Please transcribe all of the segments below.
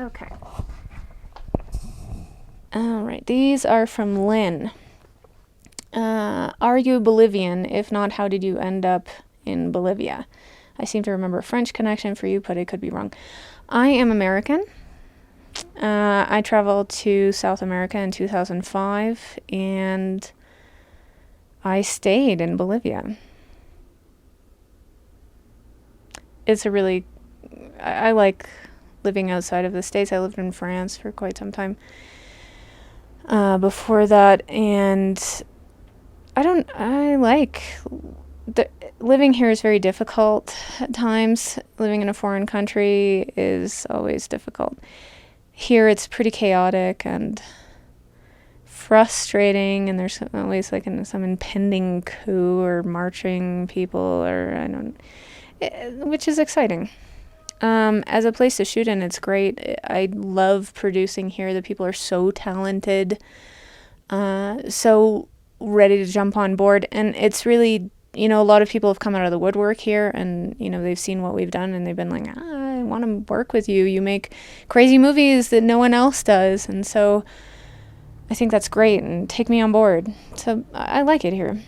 Okay. All right. These are from Lynn. Are you Bolivian? If not, how did you end up in Bolivia? I seem to remember a French connection for you, but I could be wrong. I am American. I traveled to South America in 2005, and I stayed in Bolivia. It's a really... I like living outside of the States. I lived in France for quite some time before that, and I like... living here is very difficult at times. Living in a foreign country is always difficult. Here it's pretty chaotic and frustrating, and there's always like some impending coup or marching people, or I don't... which is exciting. As a place to shoot in, it's great. I love producing here. The people are so talented, so ready to jump on board. And it's really, a lot of people have come out of the woodwork here, and, they've seen what we've done, and they've been like, I want to work with you. You make crazy movies that no one else does. And so I think that's great, and take me on board. So I like it here.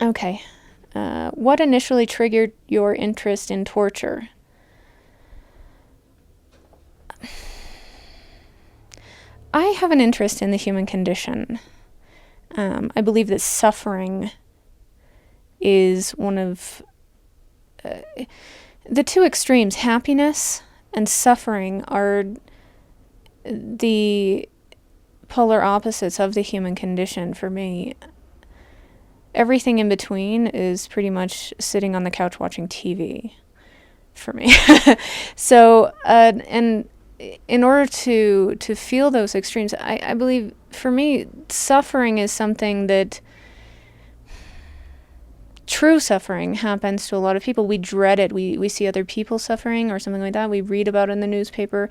Okay. What initially triggered your interest in torture? I have an interest in the human condition. I believe that suffering is one of the two extremes. Happiness and suffering are the polar opposites of the human condition for me. Everything in between is pretty much sitting on the couch watching TV for me. So, and in order to feel those extremes, I believe, for me, suffering is something that... true suffering happens to a lot of people. We dread it. We see other people suffering or something like that. We read about it in the newspaper.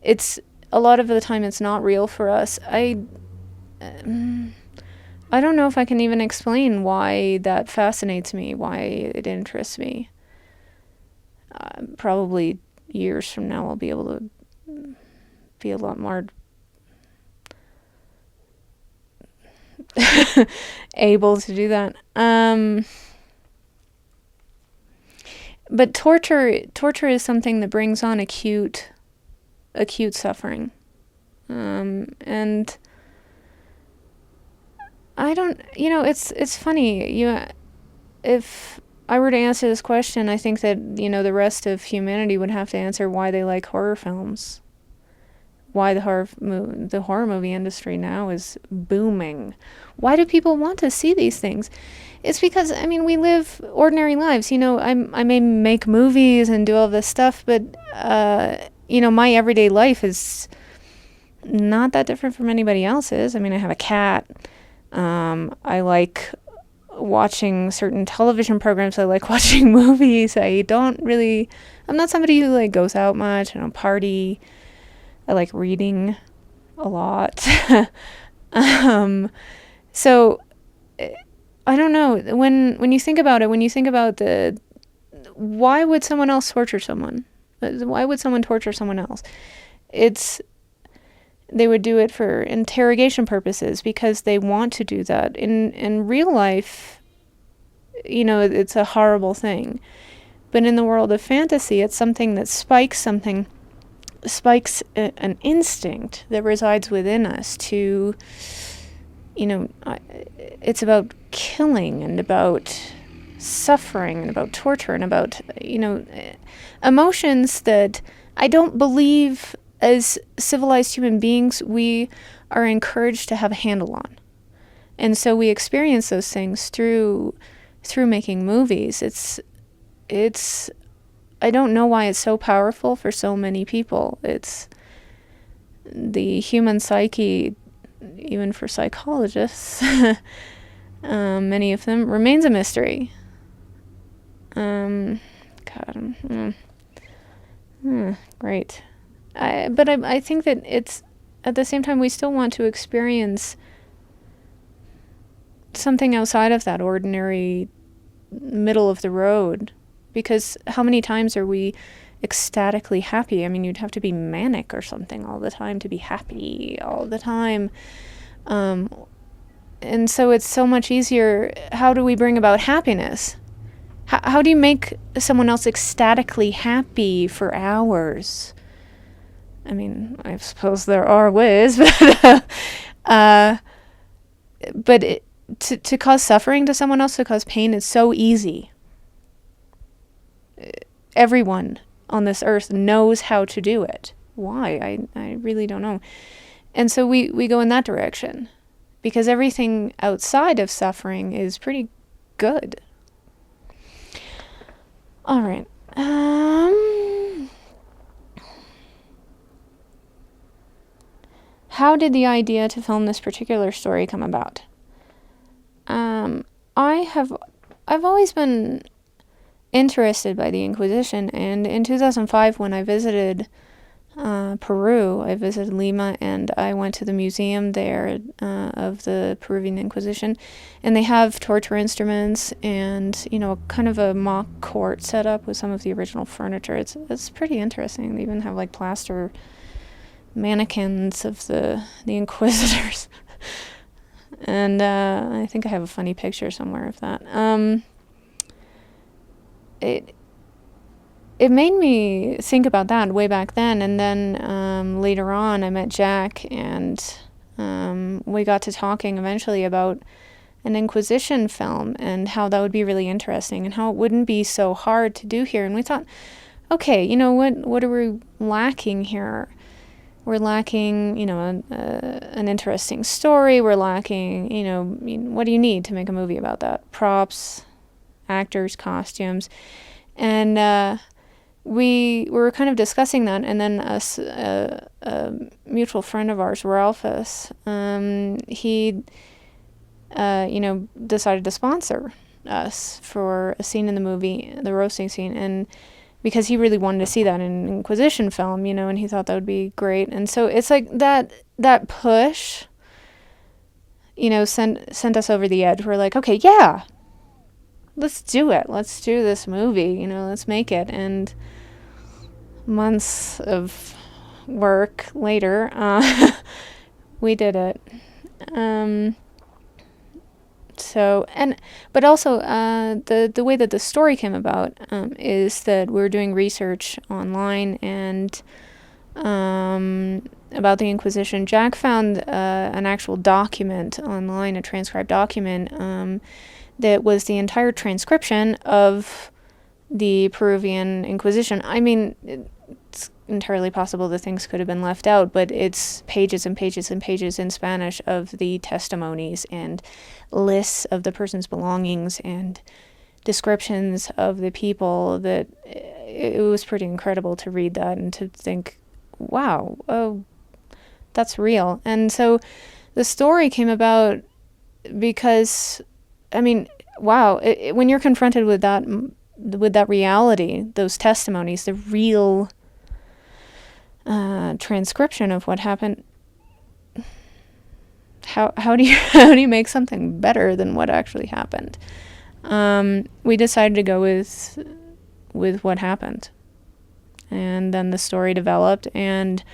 It's... a lot of the time it's not real for us. I don't know if I can even explain why that fascinates me, why it interests me. Probably years from now I'll be able to be a lot more able to do that. But torture is something that brings on acute suffering. And I don't, it's funny. If I were to answer this question, I think that, the rest of humanity would have to answer why they like horror films. Why the horror movie industry now is booming. Why do people want to see these things? It's because, we live ordinary lives. I may make movies and do all this stuff, but, my everyday life is not that different from anybody else's. I have a cat. I like watching certain television programs. I like watching movies. I'm not somebody who goes out much. I don't party. I like reading a lot. So I don't know. When you think about it, why would someone else torture someone? Why would someone torture someone else? They would do it for interrogation purposes because they want to do that. In real life, it's a horrible thing. But in the world of fantasy, it's something that spikes an instinct that resides within us to, it's about killing and about suffering and about torture and about, emotions that I don't believe as civilized human beings we are encouraged to have a handle on. And so we experience those things through making movies. It's I don't know why it's so powerful for so many people. It's the human psyche, even for psychologists, many of them, remains a mystery. Great. But I think that it's, at the same time, we still want to experience something outside of that ordinary middle of the road. Because how many times are we ecstatically happy. I mean, you'd have to be manic or something all the time to be happy all the time. And so it's so much easier. How do we bring about happiness? How do you make someone else ecstatically happy for hours? I mean, I suppose there are ways, but to cause suffering to someone else, to cause pain, is so easy. Everyone on this earth knows how to do it. Why? I really don't know. And so we go in that direction, because everything outside of suffering is pretty good. All right. How did the idea to film this particular story come about? I've always been interested by the Inquisition, and in 2005, when I visited Peru, I visited Lima, and I went to the museum there of the Peruvian Inquisition, and they have torture instruments and, you know, kind of a mock court set up with some of the original furniture. It's pretty interesting. They even have like plaster mannequins of the Inquisitors. And I think I have a funny picture somewhere of that. It made me think about that way back then, and then later on I met Jack, and we got to talking eventually about an Inquisition film and how that would be really interesting and how it wouldn't be so hard to do here. And we thought, okay, you know, what are we lacking here? We're lacking, you know, an interesting story. We're lacking, you know, what do you need to make a movie about that? Props, actors, costumes. And we were kind of discussing that, and then a mutual friend of ours, Ralphus, he, you know, decided to sponsor us for a scene in the movie, the roasting scene, and because he really wanted to see that in an Inquisition film, you know, and he thought that would be great. And so it's like that push, you know, sent us over the edge. We're like, okay, yeah, let's do it. Let's do this movie, you know, let's make it. And months of work later, we did it. But also, the way that the story came about is that we were doing research online and about the Inquisition. Jack found an actual document online, a transcribed document that was the entire transcription of the Peruvian Inquisition. I mean, it's entirely possible that things could have been left out, but it's pages and pages and pages in Spanish of the testimonies and lists of the person's belongings and descriptions of the people. That it was pretty incredible to read that and to think, wow, oh, that's real. And so the story came about because, I mean, wow, when you're confronted with that reality, those testimonies, the real transcription of what happened, how do you make something better than what actually happened? We decided to go with what happened, and then the story developed. And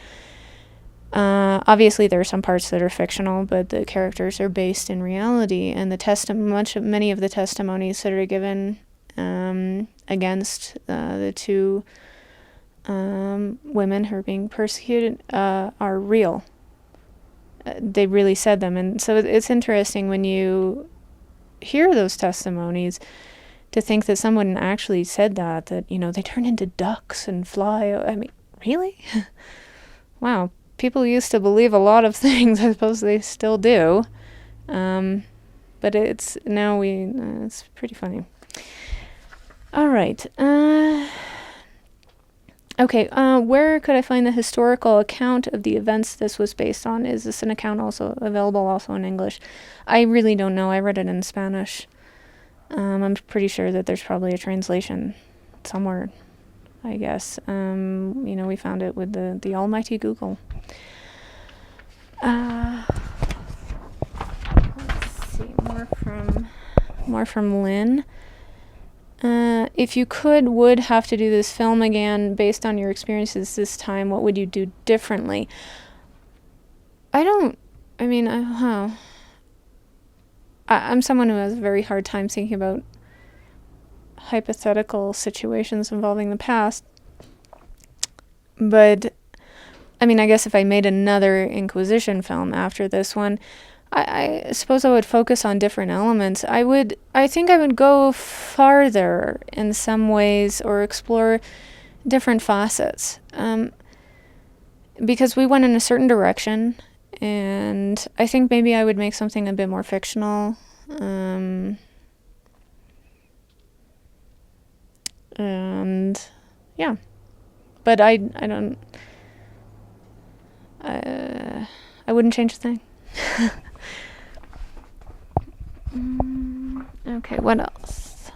obviously there are some parts that are fictional, but the characters are based in reality, and many of the testimonies that are given against the two women who are being persecuted are real. They really said them. And so it's interesting when you hear those testimonies to think that someone actually said that, you know, they turn into ducks and fly. I mean, really? Wow. People used to believe a lot of things. I suppose they still do. But it's pretty funny. All right. Okay, where could I find the historical account of the events this was based on? Is this an account also available also in English? I really don't know. I read it in Spanish. I'm pretty sure that there's probably a translation somewhere, I guess. You know, we found it with the almighty Google. Let's see, more from Lynn. If you would have to do this film again based on your experiences this time, what would you do differently? I'm someone who has a very hard time thinking about hypothetical situations involving the past. But, I guess if I made another Inquisition film after this one, I suppose I would focus on different elements. I think I would go farther in some ways or explore different facets. Because we went in a certain direction, and I think maybe I would make something a bit more fictional. And yeah, but I wouldn't change a thing. Okay, what else?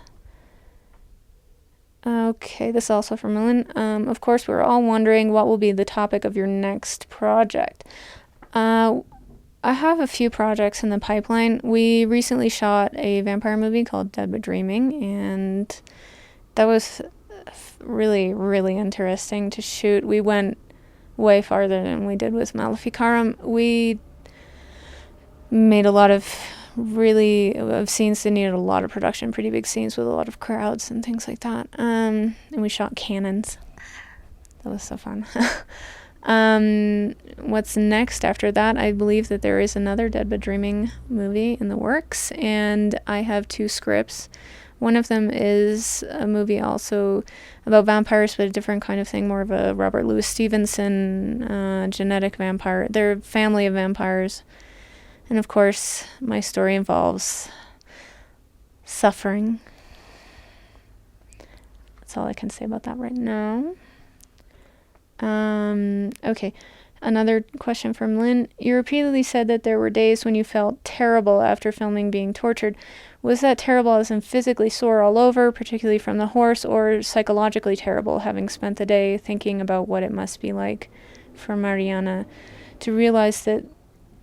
Okay, this is also from Millen. Of course, we're all wondering what will be the topic of your next project. I have a few projects in the pipeline. We recently shot a vampire movie called Dead But Dreaming, and that was really, really interesting to shoot. We went way farther than we did with Maleficarum. We made a lot of scenes that needed a lot of production, pretty big scenes with a lot of crowds and things like that. And we shot cannons. That was so fun. What's next after that? I believe that there is another Dead But Dreaming movie in the works, and I have 2 scripts. One of them is a movie also about vampires, but a different kind of thing, more of a Robert Louis Stevenson genetic vampire. They're a family of vampires. And of course, my story involves suffering. That's all I can say about that right now. Okay, another question from Lynn. You repeatedly said that there were days when you felt terrible after filming being tortured. Was that terrible as in physically sore all over, particularly from the horse, or psychologically terrible, having spent the day thinking about what it must be like for Mariana to realize that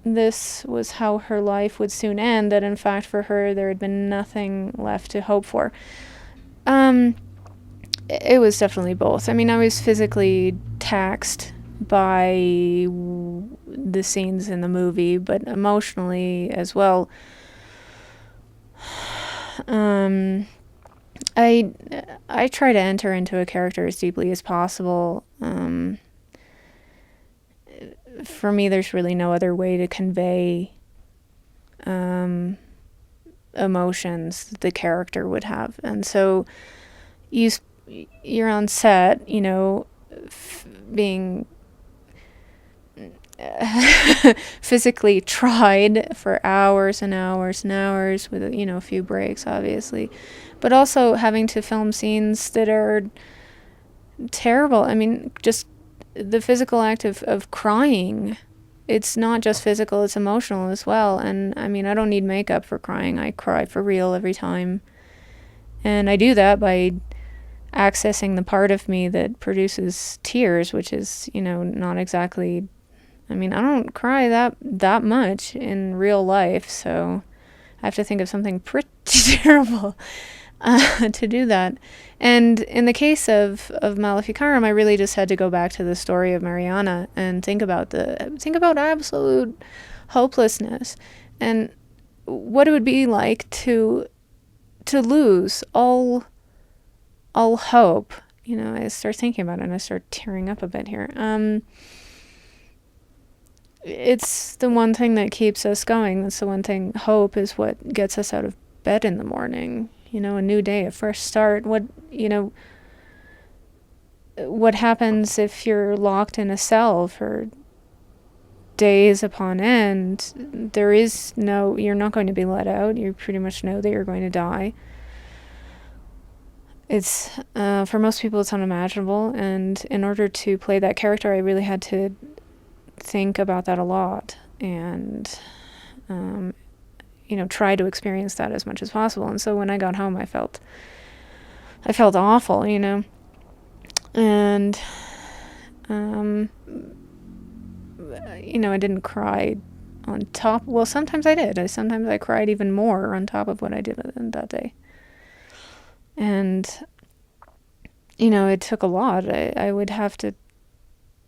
this was how her life would soon end, that in fact for her there had been nothing left to hope for? It was definitely both. I was physically taxed by the scenes in the movie, but emotionally as well. I try to enter into a character as deeply as possible. For me, there's really no other way to convey emotions that the character would have. And so you're on set, being physically tried for hours and hours and hours with, a few breaks, obviously. But also having to film scenes that are terrible. Just the physical act of crying. It's not just physical, it's emotional as well. And I don't need makeup for crying. I cry for real every time. And I do that by accessing the part of me that produces tears, which is, not exactly... I don't cry that much in real life, so I have to think of something pretty terrible to do that. And in the case of Maleficarum, I really just had to go back to the story of Mariana and think about absolute hopelessness and what it would be like to lose all hope. I start thinking about it and I start tearing up a bit here. It's the one thing that keeps us going. That's the one thing. Hope is what gets us out of bed in the morning. A new day, a fresh start. What happens if you're locked in a cell for days upon end? You're not going to be let out. You pretty much know that you're going to die. It's, for most people, it's unimaginable. And in order to play that character, I really had to think about that a lot and try to experience that as much as possible. And so when I got home, I felt awful, and I didn't cry on top. Well, sometimes I did. Sometimes I cried even more on top of what I did that day. And, you know, it took a lot. I would have to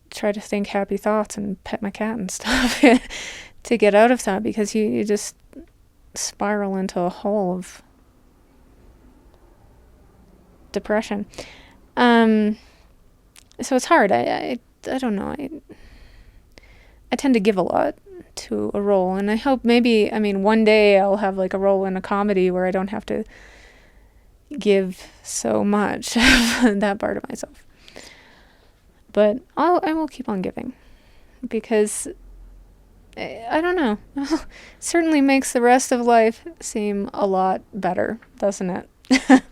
try to think happy thoughts and pet my cat and stuff to get out of that, because you just spiral into a hole of depression. So it's hard. I don't know. I tend to give a lot to a role, and I hope maybe, I mean, one day I'll have like a role in a comedy where I don't have to give so much of that part of myself. But I will keep on giving, because I don't know. It certainly makes the rest of life seem a lot better, doesn't it?